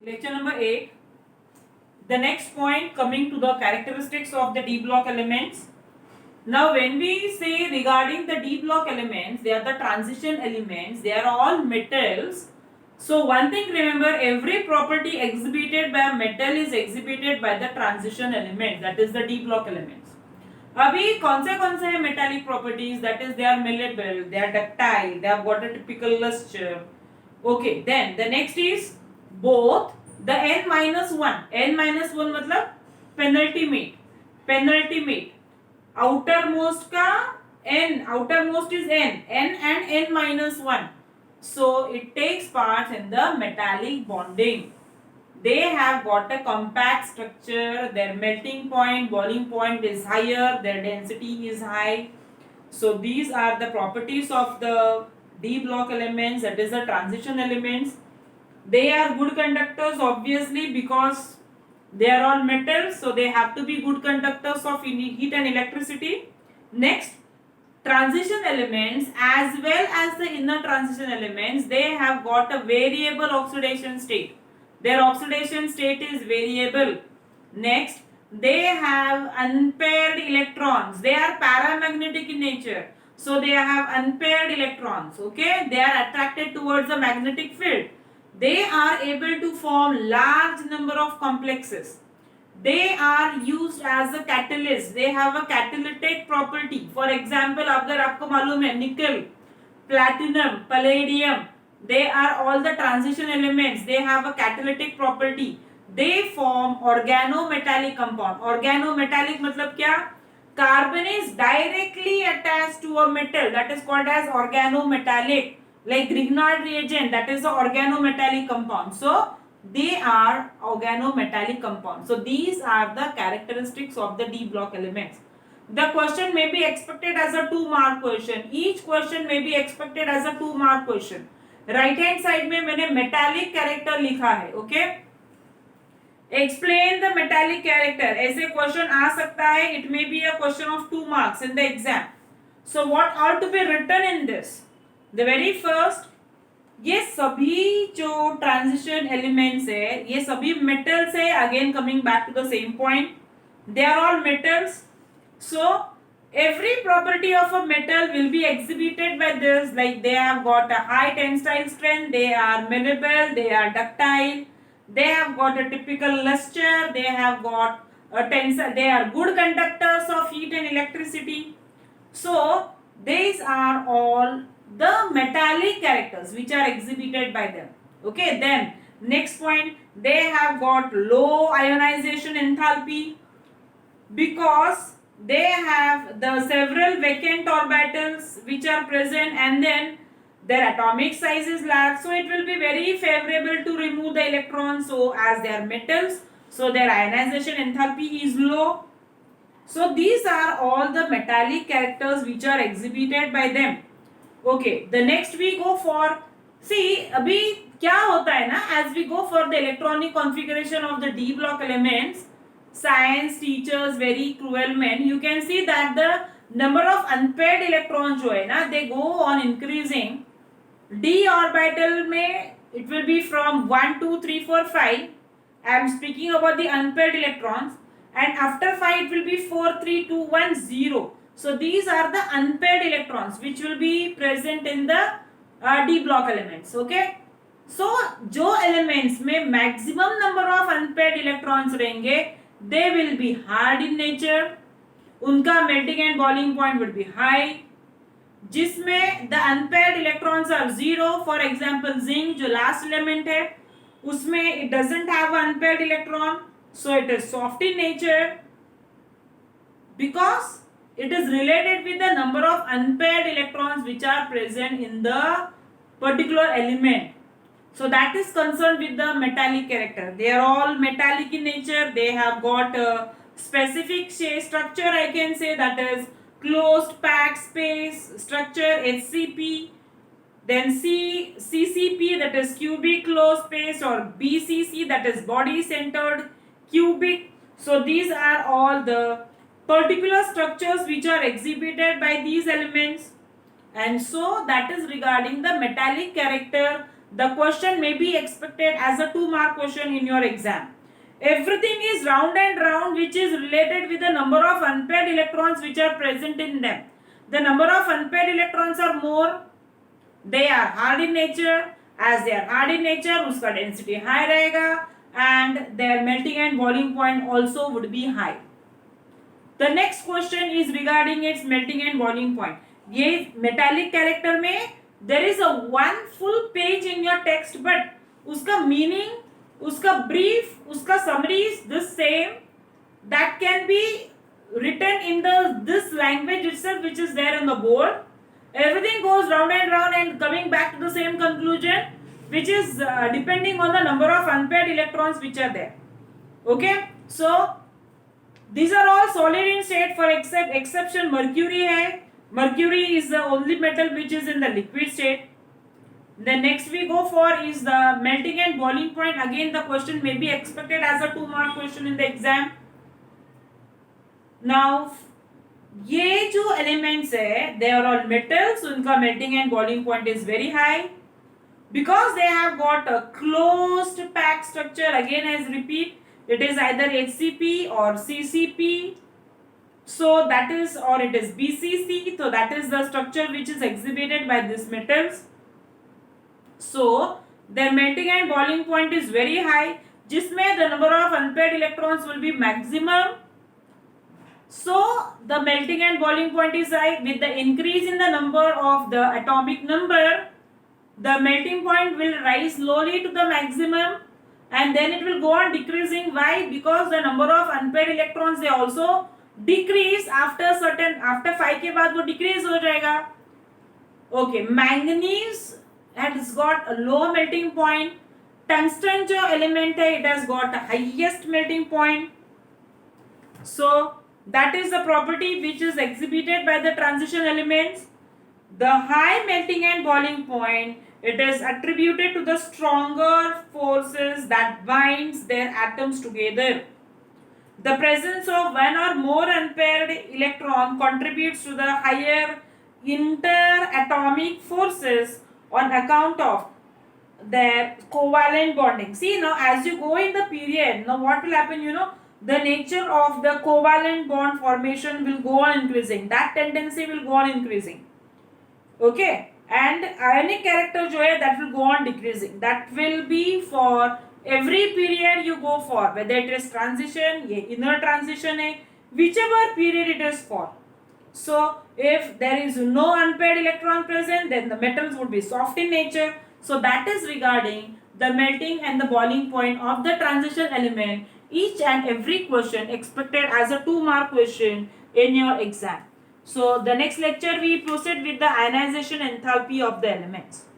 Lecture number 8. The next point coming to the characteristics of the D block elements. Now when we say regarding the D block elements, they are the transition elements, they are all metals. So one thing remember, every property exhibited by a metal is exhibited by the transition element, that is the D block elements. अभी कौन से हैं metallic properties, that is they are malleable, they are ductile, they have got a typical luster. Okay, then the next is both the n minus 1 मतलब penultimate outermost का n, outermost is n and n minus 1, so it takes part in the metallic bonding. They have got a compact structure, their melting point, boiling point is higher, their density is high. So these are the properties of the D block elements, that is the transition elements. They are good conductors obviously because they are all metals, so they have to be good conductors of heat and electricity. Next, transition elements as well as the inner transition elements, they have got a variable oxidation state. Their oxidation state is variable. Next, they have unpaired electrons. They are paramagnetic in nature. So they have unpaired electrons. Okay, they are attracted towards the magnetic field. They are able to form large number of complexes. They are used as a catalyst. They have a catalytic property. For example, अगर आपको मालूम है nickel, platinum, palladium, they are all the transition elements. They have a catalytic property. They form organometallic compound. Organometallic मतलब क्या? Carbon is directly attached to a metal, that is called as organometallic. Like Grignard reagent, that is the organometallic compound. So they are organometallic compounds. So these are the characteristics of the D block elements. The question may be expected as a 2-mark question. Each question may be expected as a 2-mark question. Right hand side में मैंने metallic character लिखा है. Okay, explain the metallic character. ऐसे question आ सकता है. It may be a question of 2 marks in the exam. So what ought to be written in this? The very first, ये सभी जो ट्रांजिशन एलिमेंट्स है ये सभी मेटल्स है. Again coming back to the same point, they are all metals. So every property of a metal will be exhibited by this, like they have got a high tensile strength, they are malleable, they are ductile, they have got a typical luster, they have got a tensile, they are good conductors of heat and electricity. So these are all the metallic characters which are exhibited by them. Okay, then next point, they have got low ionization enthalpy because they have the several vacant orbitals which are present, and then their atomic size is large, so it will be very favorable to remove the electrons. So as they are metals, so their ionization enthalpy is low. So these are all the metallic characters which are exhibited by them. Okay, the next we go for, see अभी क्या होता है ना, as we go for the electronic configuration of the D block elements, science teachers very cruel men, you can see that the number of unpaired electrons जो है ना, they go on increasing. D orbital में it will be from 1 2 3 4 5. I am speaking about the unpaired electrons, and after 5 it will be 4 3 2 1 0. So these are the unpaired electrons which will be present in the D block elements. Okay, so जो elements में maximum number of unpaired electrons रहेंगे, they will be hard in nature, उनका melting and boiling point will be high. जिसमें the unpaired electrons are 0, for example zinc जो last element है उसमें it doesn't have unpaired electron, so it is soft in nature because it is related with the number of unpaired electrons which are present in the particular element. So that is concerned with the metallic character. They are all metallic in nature. They have got a specific structure, I can say, that is closed packed space structure, HCP. Then CCP, that is cubic closed space, or BCC, that is body centered cubic. So these are all the particular structures which are exhibited by these elements. And so that is regarding the metallic character the question may be expected as a 2-mark question in your exam. Everything is round and round which is related with the number of unpaired electrons which are present in them. The number of unpaired electrons are more, they are hard in nature. As they are hard in nature, उसका density high रहेगा and their melting and boiling point also would be high. The next question is regarding its melting and boiling point. ये metallic character में there is a one full page in your text, but उसका meaning, उसका brief, उसका summary is the same. That can be written in this language itself which is there on the board. Everything goes round and coming back to the same conclusion, which is depending on the number of unpaired electrons which are there. Okay, so these are all solid in state for exception mercury hai. Mercury is the only metal which is in the liquid state. The next we go for is the melting and boiling point. Again the question may be expected as a 2-mark question in the exam. Now ये जो elements है, they are all metals, उनका melting and boiling point is very high because they have got a closed packed structure. Again as repeat, it is either HCP or CCP, so that is, or it is BCC, so that is the structure which is exhibited by these metals. So their melting and boiling point is very high, जिसमें the number of unpaired electrons will be maximum. So the melting and boiling point is high. With the increase in the number of the atomic number, the melting point will rise slowly to the maximum and then it will go on decreasing. Why? Because the number of unpaired electrons they also decrease after 5 के बाद वो decrease हो जाएगा. Okay, manganese has got a low melting point. Tungsten जो element है, it has got highest melting point. So that is the property which is exhibited by the transition elements. The high melting and boiling point, it is attributed to the stronger forces that binds their atoms together. The presence of one or more unpaired electron contributes to the higher interatomic forces on account of their covalent bonding. See, now as you go in the period, now what will happen, the nature of the covalent bond formation will go on increasing. That tendency will go on increasing. Okay, and ionic character जो है that will go on decreasing. That will be for every period you go for, whether it is transition, ये inner transition है, whichever period it is for. So if there is no unpaired electron present, then the metals would be soft in nature. So that is regarding the melting and the boiling point of the transition element. Each and every question expected as a 2-mark question in your exam. So the next lecture we proceed with the ionization enthalpy of the elements.